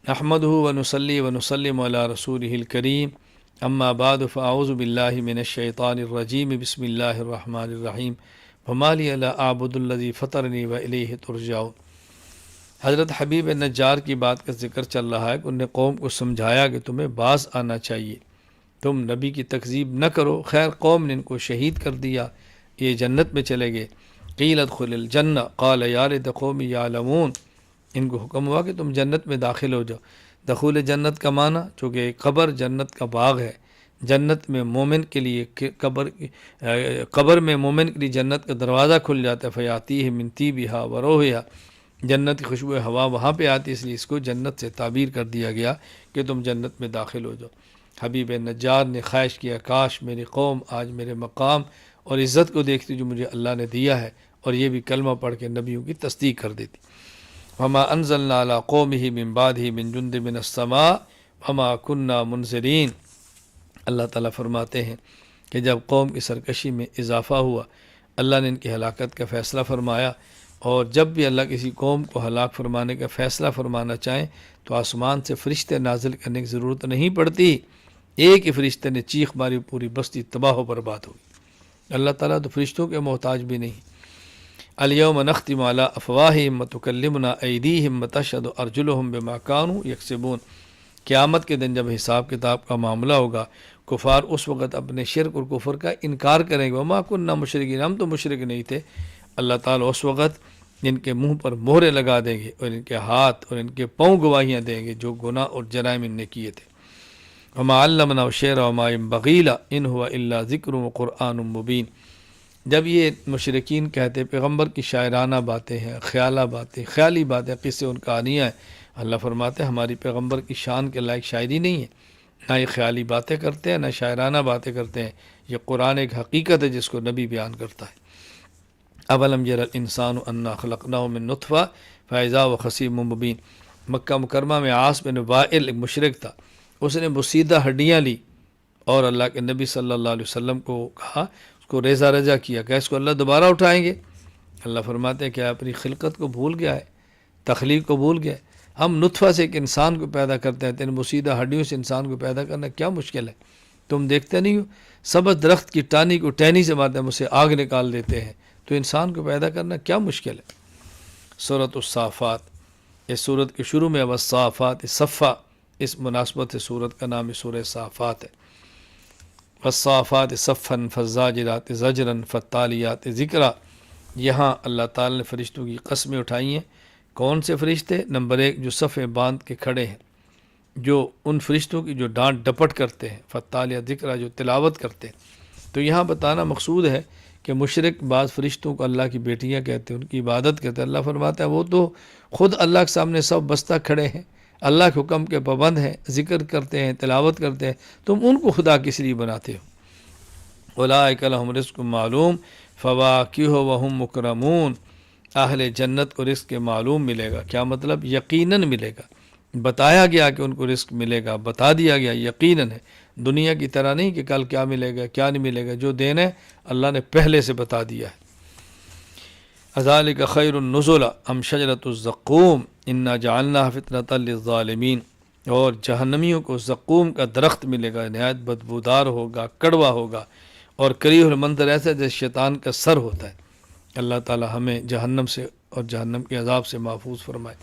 نحمدہ ونصلی ونسلم علی رسولہ الکریم اما بعد فاعوذ باللہ من الشیطان الرجیم بسم اللہ الرحمن الرحیم وما لی لا اعبد الذی فطرنی والیہ ترجعون۔ حضرت حبیب نجار کی بات کا ذکر چل رہا ہے کہ انہوں نے قوم کو سمجھایا کہ تمہیں باز آنا چاہیے، تم نبی کی تکذیب نہ کرو۔ خیر قوم نے ان کو شہید کر دیا، یہ جنت میں چلے گئے۔ قیل ادخل الجنہ قال یا لیت قومی یعلمون، ان کو حکم ہوا کہ تم جنت میں داخل ہو جاؤ۔ دخول جنت کا معنی چونکہ قبر جنت کا باغ ہے، جنت میں مومن کے لیے قبر میں مومن کے لیے جنت کا دروازہ کھل جاتا ہے، فیاتیہ من طیبھا وروحھا، جنت کی خوشبو ہوا وہاں پہ آتی ہے، اس لیے اس کو جنت سے تعبیر کر دیا گیا کہ تم جنت میں داخل ہو جاؤ۔ حبیب نجار نے خواہش کیا کاش میری قوم آج میرے مقام اور عزت کو دیکھتی جو مجھے اللہ نے دیا ہے، اور یہ بھی کلمہ پڑھ کے نبیوں کی تصدیق کر دیتی۔ وما انزلنا على قومه من بعده من جند من السماء وما كنا منزلین۔ اللہ تعالیٰ فرماتے ہیں کہ جب قوم کی سرکشی میں اضافہ ہوا، اللہ نے ان کی ہلاکت کا فیصلہ فرمایا، اور جب بھی اللہ کسی قوم کو ہلاک فرمانے کا فیصلہ فرمانا چاہیں تو آسمان سے فرشتے نازل کرنے کی ضرورت نہیں پڑتی، ایک ہی فرشتے نے چیخ ماری پوری بستی تباہ و برباد ہوگی۔ اللہ تعالیٰ تو فرشتوں کے محتاج بھی نہیں۔ الیوم نختم علی افواہہم وتکلمنا ایدیہم وتشہد ارجلہم بما کانوا یکسبون۔ قیامت کے دن جب حساب کتاب کا معاملہ ہوگا، کفار اس وقت اپنے شرک اور کفر کا انکار کریں گے، وما کننا مشرکین، ہم تو مشرک نہیں تھے۔ اللہ تعالیٰ اس وقت ان کے منہ پر مہرے لگا دیں گے اور ان کے ہاتھ اور ان کے پاؤں گواہیاں دیں گے جو گناہ اور جرائم ان نے کیے تھے۔ وما علمنا الشعر وما ينبغي له ان هو الا ذکر وقرآن مبین۔ جب یہ مشرکین کہتے پیغمبر کی شاعرانہ باتیں ہیں، خیالی باتیں، قصے ان کہانیاں ہیں، اللہ فرماتے ہیں ہماری پیغمبر کی شان کے لائق شاعری نہیں ہے، نہ یہ خیالی باتیں کرتے ہیں، نہ شاعرانہ باتیں کرتے ہیں، یہ قرآن ایک حقیقت ہے جس کو نبی بیان کرتا ہے۔ اولم یر الانسان انا خلقناه من نطفہ فاذا هو خصیم مبین۔ مکہ مکرمہ میں عاص بن وائل ایک مشرک تھا، اس نے بوسیدہ ہڈیاں لی اور اللہ کے نبی صلی اللہ علیہ وسلم کو کہا، اس کو ریزہ رجا کیا کہ اس کو اللہ دوبارہ اٹھائیں گے۔ اللہ فرماتے ہیں کہ اپنی خلقت کو بھول گیا ہے، تخلیق کو بھول گیا ہے۔ ہم نطفہ سے ایک انسان کو پیدا کرتے ہیں، تین بوسیدہ ہڈیوں سے انسان کو پیدا کرنا کیا مشکل ہے؟ تم دیکھتے نہیں ہو سبز درخت کی ٹانی کو ٹہنی سے مارتے ہیں، اسے آگ نکال دیتے ہیں، تو انسان کو پیدا کرنا کیا مشکل ہے؟ سورۃ الصافات، اس سورت کے شروع میں والصافات صفا، اس مناسبت سے سورت کا نام سورہ صافات ہے۔ والصافات صفا فالزاجرات زجرا فالتالیات ذکرا۔ یہاں اللہ تعالی نے فرشتوں کی قسمیں اٹھائی ہیں۔ کون سے فرشتے؟ نمبر ایک، جو صفیں باندھ کے کھڑے ہیں، جو ان فرشتوں کی جو ڈانٹ ڈپٹ کرتے ہیں، فالتالیات ذکرا، جو تلاوت کرتے ہیں۔ تو یہاں بتانا مقصود ہے کہ مشرک بعض فرشتوں کو اللہ کی بیٹیاں کہتے ہیں، ان کی عبادت کرتے ہیں۔ اللہ فرماتا ہے وہ تو خود اللہ کے سامنے سب بستہ کھڑے ہیں، اللہ کے حکم کے پابند ہیں، ذکر کرتے ہیں، تلاوت کرتے ہیں، تم ان کو خدا کس لیے بناتے ہو؟ اولئک لہم رزق معلوم فواکہ وہم مکرمون۔ اہل جنت کو رزق معلوم ملے گا۔ کیا مطلب؟ یقیناً ملے گا، بتایا گیا کہ ان کو رزق ملے گا، بتا دیا گیا، یقیناً ہے۔ دنیا کی طرح نہیں کہ کل کیا ملے گا کیا نہیں ملے گا، جو دینا ہے اللہ نے پہلے سے بتا دیا ہے۔ ذالک خیر النزلا ام شجرۃ الزقوم انا جعلناها فتنۃ للظالمین۔ اور جہنمیوں کو زقوم کا درخت ملے گا، نہایت بدبودار ہوگا، کڑوا ہوگا، اور کریہ المنظر ایسا جیسے شیطان کا سر ہوتا ہے۔ اللہ تعالی ہمیں جہنم سے اور جہنم کے عذاب سے محفوظ فرمائے۔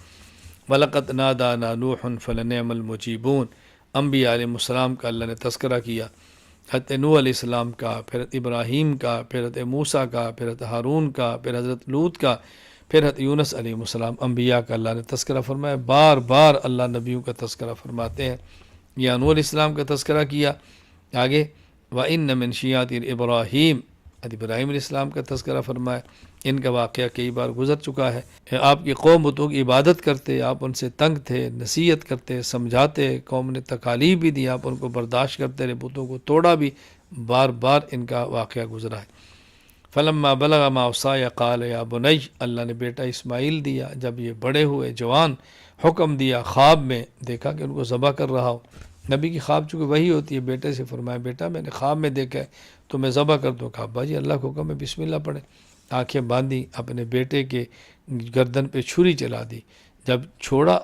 وَلَقَدْ نَادَانَا نُوحٌ فَلَنِعْمَ الْمُجِيبُونَ۔ انبیاء علیہ السلام کا اللہ نے تذکرہ کیا، حضرت نوح علیہ السلام کا، پھر حضرت ابراہیم کا، پھر حضرت موسیٰ کا، پھر حضرت ہارون کا، پھر حضرت لوط کا، پھر حضرت یونس علیہ السلام۔ انبیاء کا اللہ نے تذکرہ فرمایا، بار بار اللہ نبیوں کا تذکرہ فرماتے ہیں۔ یا نوح علیہ السلام کا تذکرہ کیا، آگے وَإِنَّ مِن شِيَعَتِهِ إِبْرَاهِيمَ، حضرت ابراہیم علیہ السلام کا تذکرہ فرمایا۔ ان کا واقعہ کئی بار گزر چکا ہے۔ آپ کی قوم بتوں کی عبادت کرتے، آپ ان سے تنگ تھے، نصیحت کرتے، سمجھاتے، قوم نے تکالیف بھی دی، آپ ان کو برداشت کرتے رہے، بتوں کو توڑا بھی، بار بار ان کا واقعہ گزرا ہے۔ فلما بلغ معه السعی قال یا بنی، اللہ نے بیٹا اسماعیل دیا، جب یہ بڑے ہوئے جوان، حکم دیا، خواب میں دیکھا کہ ان کو ذبح کر رہا ہو۔ نبی کی خواب چونکہ وہی ہوتی ہے، بیٹے سے فرمایا بیٹا میں نے خواب میں دیکھا ہے تو میں ذبح کر دوں۔ کہا ابا جی اللہ کو حکم ہے، بسم اللہ پڑھیں۔ آنکھیں باندھی، اپنے بیٹے کے گردن پہ چھری چلا دی، جب چھوڑا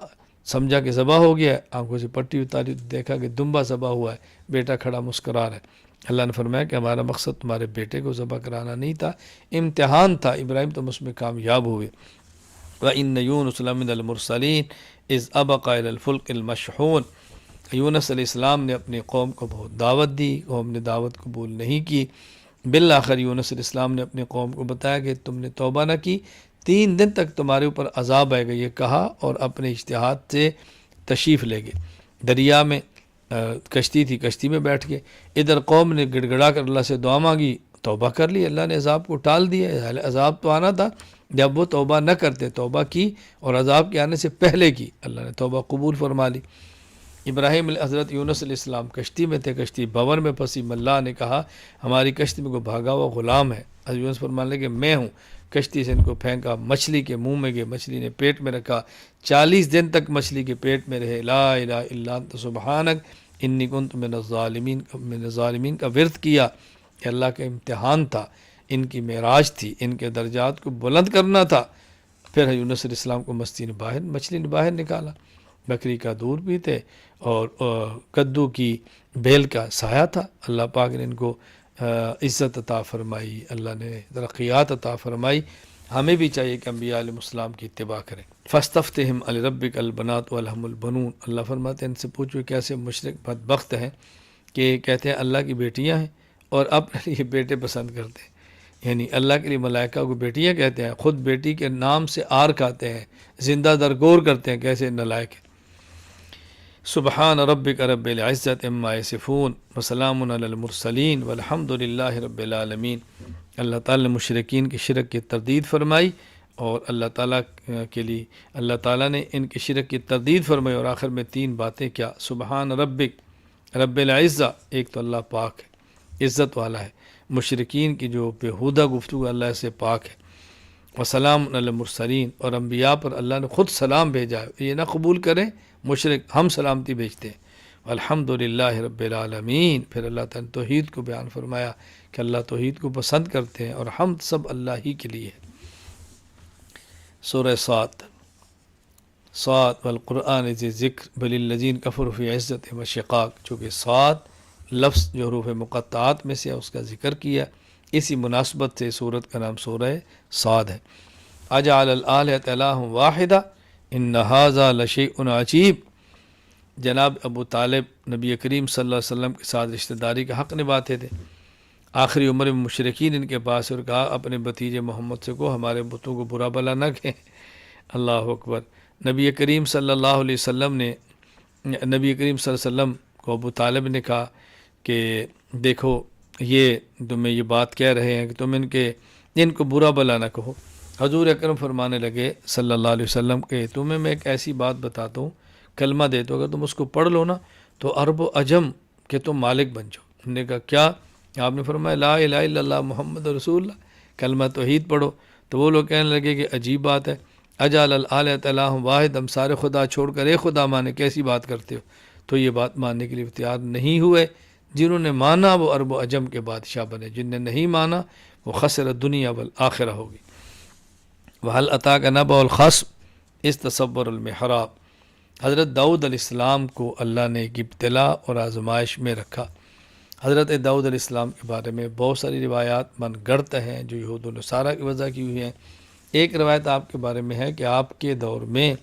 سمجھا کہ ذبح ہو گیا ہے، آنکھوں سے پٹی اتاری تو دیکھا کہ دمبا ذبح ہوا ہے، بیٹا کھڑا مسکرا رہا ہے۔ اللہ نے فرمایا کہ ہمارا مقصد تمہارے بیٹے کو ذبح کرانا نہیں تھا، امتحان تھا، ابراہیم تم اس میں کامیاب ہوئے۔ وَإِنَّ يُونُسَ لَمِنَ الْمُرْسَلِينَ إِذْ أَبَقَ إِلَى الْفُلْكِ الْمَشْحُونِ۔ یونس علیہ السلام نے اپنی قوم کو بہت دعوت دی، قوم نے دعوت قبول نہیں کی۔ بالآخر یونس علیہ السلام نے اپنی قوم کو بتایا کہ تم نے توبہ نہ کی، 3 دن تک تمہارے اوپر عذاب آئے گا، یہ کہا اور اپنے اجتہاد سے تشریف لے گئے۔ دریا میں کشتی تھی، کشتی میں بیٹھ گئے۔ ادھر قوم نے گڑ گڑا کر اللہ سے دعا مانگی، توبہ کر لی، اللہ نے عذاب کو ٹال دیا۔ عذاب تو آنا تھا، جب وہ توبہ نہ کرتے، توبہ کی اور عذاب کے آنے سے پہلے کی، اللہ نے توبہ قبول فرما لی۔ ابراہیم حضرت یونس علیہ السلام کشتی میں تھے، کشتی بھنور میں پھنسی، ملا نے کہا ہماری کشتی میں کوئی بھاگا ہوا غلام ہے۔ حضرت یونس فرمانے لگے میں ہوں، کشتی سے ان کو پھینکا، مچھلی کے منہ میں گئے، مچھلی نے پیٹ میں رکھا، 40 دن تک مچھلی کے پیٹ میں رہے، لا الہ الا انت سبحانک انی کنت من الظالمین کا ورد کیا کہ اللہ کا امتحان تھا، ان کی معراج تھی، ان کے درجات کو بلند کرنا تھا۔ پھر یونس علیہ السلام کو مچھلی نے باہر نکالا، بکری کا دودھ پیتے اور کدو کی بیل کا سایہ تھا۔ اللہ پاک نے ان کو عزت عطا فرمائی، اللہ نے ترقیات عطا فرمائی۔ ہمیں بھی چاہیے کہ انبیاء علیہ السلام کی اتباع کریں۔ فاستفتہم لربک البنات ولہم البنون، اللہ فرماتے ہیں ان سے پوچھو کیسے مشرک بدبخت ہیں کہ کہتے ہیں اللہ کی بیٹیاں ہیں اور اپنے لیے بیٹے پسند کرتے ہیں، یعنی اللہ کے لیے ملائکہ کو بیٹیاں کہتے ہیں، خود بیٹی کے نام سے آر کھاتے ہیں، زندہ درگور کرتے ہیں، کیسے نالائق ہیں۔ سبحان ربک رب العزت عما یصفون وسلام علی المرسلین والحمد للہ رب العالمین۔ اللہ تعالیٰ نے مشرکین کی شرک کی تردید فرمائی اور اللہ تعالیٰ کے لیے اللہ تعالیٰ نے ان کی شرک کی تردید فرمائی، اور آخر میں 3 باتیں کیا، سبحان ربک رب العزہ، ایک تو اللہ پاک ہے، عزت والا ہے، مشرکین کی جو بیہودہ گفتگو اللہ سے پاک ہے، وسلام علی المرسلین، اور انبیاء پر اللہ نے خود سلام بھیجا ہے، یہ نہ قبول کریں مشرک، ہم سلامتی بھیجتے ہیں۔ الحمد للہ رب العالمین، پھر اللہ تعالیٰ نے توحید کو بیان فرمایا کہ اللہ توحید کو پسند کرتے ہیں اور حمد سب اللہ ہی کے لیے ہے۔ سورہ صاد والقرآن ذی ذکر بل الذین کفروا فی عزت و شقاق، چونکہ صاد لفظ جو حروف مقطعات میں سے اس کا ذکر کیا، اسی مناسبت سے سورت کا نام سورہ صاد ہے۔ اجعل الآلہۃ الہ واحدہ ان ھذا لشیء عجیب، جناب ابو طالب نبی کریم صلی اللہ علیہ وسلم کے ساتھ رشتہ داری کا حق نبھاتے تھے، آخری عمر میں مشرکین ان کے پاس اور کہا اپنے بھتیجے محمد سے کو ہمارے بتوں کو برا بلا نہ کہیں۔ اللہ اکبر۔ نبی کریم صلی اللہ علیہ وسلم نے نبی کریم صلی اللہ علیہ وسلم کو ابو طالب نے کہا کہ دیکھو یہ تمہیں یہ بات کہہ رہے ہیں کہ تم ان کو برا بلا نہ کہو۔ حضور اکرم فرمانے لگے صلی اللہ علیہ وسلم کہ تمہیں میں ایک ایسی بات بتاتا ہوں، کلمہ دیتا ہوں، اگر تم اس کو پڑھ لو نا تو عرب و عجم کہ تم مالک بن جاؤ۔ ہم نے کہا کیا؟ آپ نے فرمایا لا الہ الا اللہ محمد رسول اللہ، کلمہ توحید پڑھو۔ تو وہ لوگ کہنے لگے کہ عجیب بات ہے، اجعل الآلہۃ الہ واحد، ہم سارے خدا چھوڑ کر ایک خدا مانے، کیسی بات کرتے ہو؟ تو یہ بات ماننے کے لیے تیار نہیں ہوئے۔ جنہوں نے مانا وہ عرب و عجم کے بادشاہ بنے، جن نے نہیں مانا وہ خسر دنیا والآخرہ ہوگی۔ وَهَلْ أَتَاكَ نَبَأُ الْخَصْمِ إِذْ تَصَوَّرَ الْمِحْرَابَ، حضرت داؤد علیہ السلام کو اللہ نے ایک ابتلا اور آزمائش میں رکھا۔ حضرت داؤد علیہ السلام کے بارے میں بہت ساری روایات من گڑت ہیں جو یہود و نصارہ کی وجہ کی ہوئی ہیں۔ ایک روایت آپ کے بارے میں ہے کہ آپ کے دور میں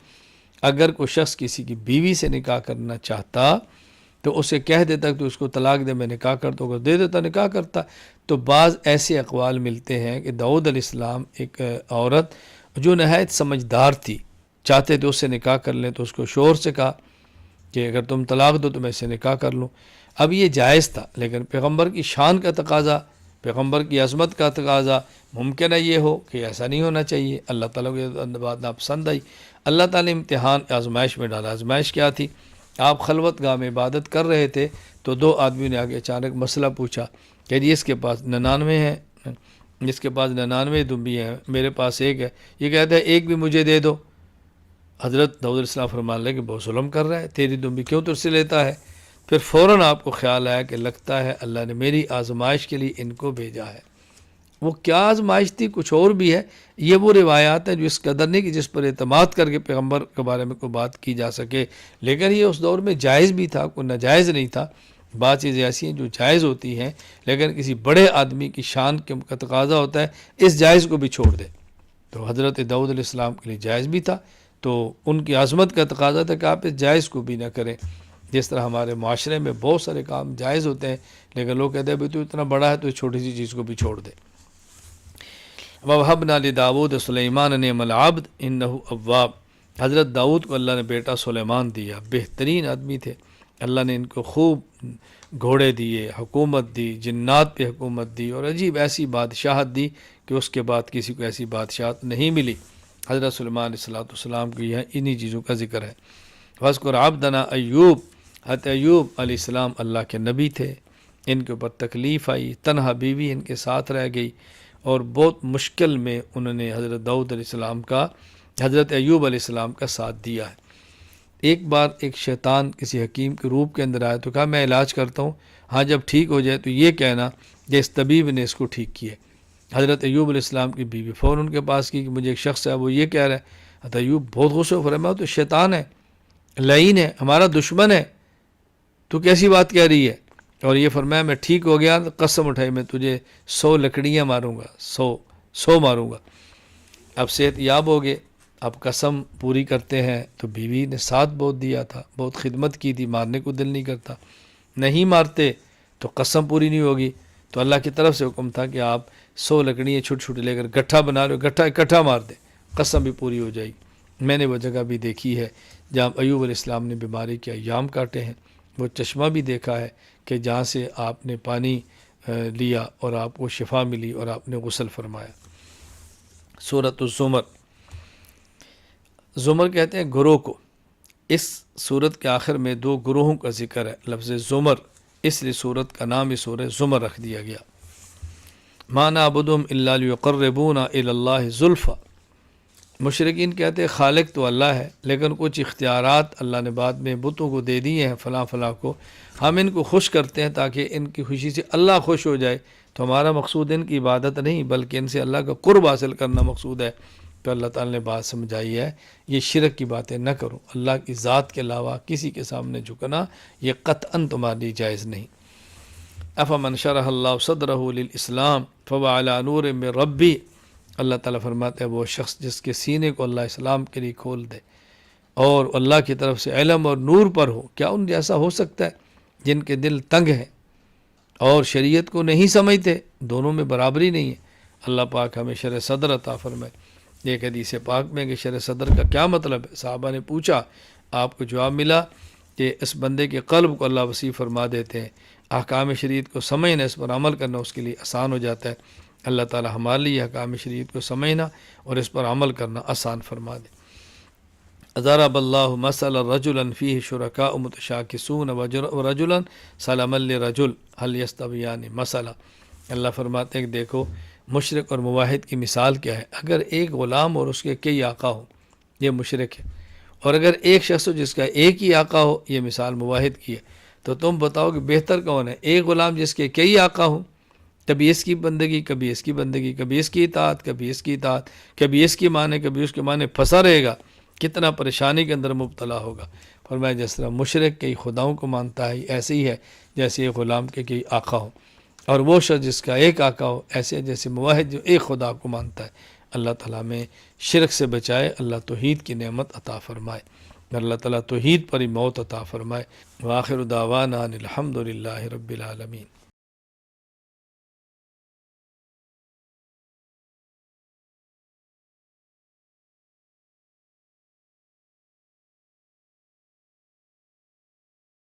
اگر کوئی شخص کسی کی بیوی سے نکاح کرنا چاہتا تو اسے کہہ دیتا کہ تو اس کو طلاق دے، میں نکاح کرتا ہوں، اگر دے دیتا نکاح کرتا۔ تو بعض ایسے اقوال ملتے ہیں کہ داؤد علیہ السلام ایک عورت جو نہایت سمجھدار تھی، چاہتے تھے اس سے نکاح کر لیں، تو اس کو شوہر سے کہا کہ اگر تم طلاق دو تو میں اس سے نکاح کر لوں۔ اب یہ جائز تھا، لیکن پیغمبر کی شان کا تقاضا، پیغمبر کی عظمت کا تقاضا، ممکن ہے یہ ہو کہ ایسا نہیں ہونا چاہیے۔ اللہ تعالیٰ کو یہ بات ناپسند آئی، اللہ تعالیٰ نے امتحان آزمائش میں ڈالا۔ آزمائش کیا تھی؟ آپ خلوت گاہ میں عبادت کر رہے تھے تو 2 آدمی نے آگے اچانک مسئلہ پوچھا کہ جی اس کے پاس 99 ہیں، جس کے پاس 99 دمبی ہیں، میرے پاس ایک ہے، یہ کہتا ہے ایک بھی مجھے دے دو۔ حضرت داؤد علیہ السلام فرمان لگے کہ بہت ظلم کر رہا ہے، تیری دمبی کیوں تجھ سے لیتا ہے؟ پھر فوراً آپ کو خیال آیا کہ لگتا ہے اللہ نے میری آزمائش کے لیے ان کو بھیجا ہے۔ وہ کیا آزمائش تھی کچھ اور بھی ہے. یہ وہ روایات ہیں جو اس قدر نہیں کہ جس پر اعتماد کر کے پیغمبر کے بارے میں کوئی بات کی جا سکے، لیکن یہ اس دور میں جائز بھی تھا، کوئی ناجائز نہیں تھا. بعض چیزیں ایسی ہیں جو جائز ہوتی ہیں لیکن کسی بڑے آدمی کی شان کا تقاضا ہوتا ہے اس جائز کو بھی چھوڑ دے. تو حضرت داؤد علیہ السلام کے لیے جائز بھی تھا، تو ان کی عظمت کا تقاضا تھا کہ آپ اس جائز کو بھی نہ کریں. جس طرح ہمارے معاشرے میں بہت سارے کام جائز ہوتے ہیں لیکن لوگ کہتے ہیں بھائی تو اتنا بڑا ہے تو اس چھوٹی سی چیز کو بھی چھوڑ دے. وَوَهَبْنَا لِدَاوُودَ سُلَيْمَانَ نِعْمَ الْعَبْدُ إِنَّهُ أَوَّابٌ. حضرت داؤد کو اللہ نے بیٹا سلیمان دیا، بہترین آدمی تھے. اللہ نے ان کو خوب گھوڑے دیے، حکومت دی، جنات پہ حکومت دی، اور عجیب ایسی بادشاہت دی کہ اس کے بعد کسی کو ایسی بادشاہت نہیں ملی. حضرت سلیمان علیہ السلام کو یہ انہی چیزوں کا ذکر ہے. وَاذْكُرْ عَبْدَنَا ایوب. حضرت ایوب علیہ السلام اللہ کے نبی تھے، ان کے اوپر تکلیف آئی، تنہا بیوی ان کے ساتھ رہ گئی، اور بہت مشکل میں انہوں نے حضرت داؤد علیہ السلام کا، حضرت ایوب علیہ السلام کا ساتھ دیا ہے. ایک بار ایک شیطان کسی حکیم کے روپ کے اندر آیا تو کہا میں علاج کرتا ہوں، ہاں جب ٹھیک ہو جائے تو یہ کہنا کہ اس طبیب نے اس کو ٹھیک کیا. حضرت ایوب علیہ السلام کی بیوی فوراً ان کے پاس کی کہ مجھے ایک شخص ہے وہ یہ کہہ رہا ہے. حضرت ایوب بہت غصے فرمایا تو شیطان ہے، لعین ہے، ہمارا دشمن ہے، تو کیسی بات کہہ رہی ہے؟ اور یہ فرمایا میں ٹھیک ہو گیا تو قسم اٹھائی میں تجھے 100 لکڑیاں ماروں گا، 100 ماروں گا. اب صحت یاب ہو گئے، اب قسم پوری کرتے ہیں. تو بیوی نے ساتھ بہت دیا تھا، بہت خدمت کی تھی، مارنے کو دل نہیں کرتا. نہیں مارتے تو قسم پوری نہیں ہوگی. تو اللہ کی طرف سے حکم تھا کہ آپ 100 لکڑیاں چھوٹی چھوٹی لے کر گٹھا بنا رہے ہو، گٹھا اکٹھا مار دیں، قسم بھی پوری ہو جائے گی. میں نے وہ جگہ بھی دیکھی ہے جہاں ایوب علیہ السلام نے بیماری کے ایام کاٹے ہیں. وہ چشمہ بھی دیکھا ہے کہ جہاں سے آپ نے پانی لیا اور آپ کو شفا ملی اور آپ نے غسل فرمایا. سورۃ الزمر. زمر کہتے ہیں گروہ کو. اس سورت کے آخر میں 2 گروہوں کا ذکر ہے، لفظ زمر، اس لیے سورت کا نام اس سورہ زمر رکھ دیا گیا. مَا نَعْبُدُهُمْ إِلَّا لِيُقَرِّبُونَا إِلَى اللَّهِ زُلْفَىٰ. مشرکین کہتے ہیں خالق تو اللہ ہے لیکن کچھ اختیارات اللہ نے بعد میں بتوں کو دے دیے ہیں، فلاں فلاں کو ہم ان کو خوش کرتے ہیں تاکہ ان کی خوشی سے اللہ خوش ہو جائے. تو ہمارا مقصود ان کی عبادت نہیں بلکہ ان سے اللہ کا قرب حاصل کرنا مقصود ہے. تو اللہ تعالیٰ نے بات سمجھائی ہے یہ شرک کی باتیں نہ کرو، اللہ کی ذات کے علاوہ کسی کے سامنے جھکنا یہ قطعاً تمہارے لیے جائز نہیں. افمن شرح اللہ صدرہ للاسلام فهو علی نور من ربی. اللہ تعالیٰ فرماتے ہیں وہ شخص جس کے سینے کو اللہ اسلام کے لیے کھول دے اور اللہ کی طرف سے علم اور نور پر ہو، کیا ان جیسا ہو سکتا ہے جن کے دل تنگ ہیں اور شریعت کو نہیں سمجھتے؟ دونوں میں برابری نہیں ہے. اللہ پاک ہمیں شرح صدر عطا فرمائے. ایک حدیث پاک میں کہ شرح صدر کا کیا مطلب ہے؟ صحابہ نے پوچھا، آپ کو جواب ملا کہ اس بندے کے قلب کو اللہ وسیع فرما دیتے ہیں، احکام شریعت کو سمجھنا، اس پر عمل کرنا اس کے لیے آسان ہو جاتا ہے. اللہ تعالی ہمارے لیے احکام شریعت کو سمجھنا اور اس پر عمل کرنا آسان فرما دے. ضرب اللہ مثلا رجلا فیہ شرکاء متشاکسون ورجلا سلما لرجل هل یستویان مثلا. اللہ فرماتے ہیں کہ دیکھو مشرک اور موحد کی مثال کیا ہے. اگر ایک غلام اور اس کے کئی آقا ہو یہ مشرک ہے، اور اگر ایک شخص ہو جس کا ایک ہی آقا ہو یہ مثال موحد کی ہے. تو تم بتاؤ کہ بہتر کون ہے؟ ایک غلام جس کے کئی آقا ہوں، کبھی اس کی بندگی کبھی اس کی بندگی، کبھی اس کی اطاعت کبھی اس کی اطاعت، کبھی اس کی مانے کبھی اس کے مانے، پھنسا رہے گا، کتنا پریشانی کے اندر مبتلا ہوگا. فرمایا جس طرح مشرک کئی خداؤں کو مانتا ہے ایسے ہی ہے جیسے ایک غلام کے کئی آقا ہو، اور وہ شخص جس کا ایک آقا ہو ایسے جیسے موحد جو ایک خدا کو مانتا ہے. اللہ تعالیٰ میں شرک سے بچائے، اللہ توحید کی نعمت عطا فرمائے، اللہ تعالیٰ توحید پر ہی موت عطا فرمائے. وآخر دعوانا الحمد للہ رب العالمین.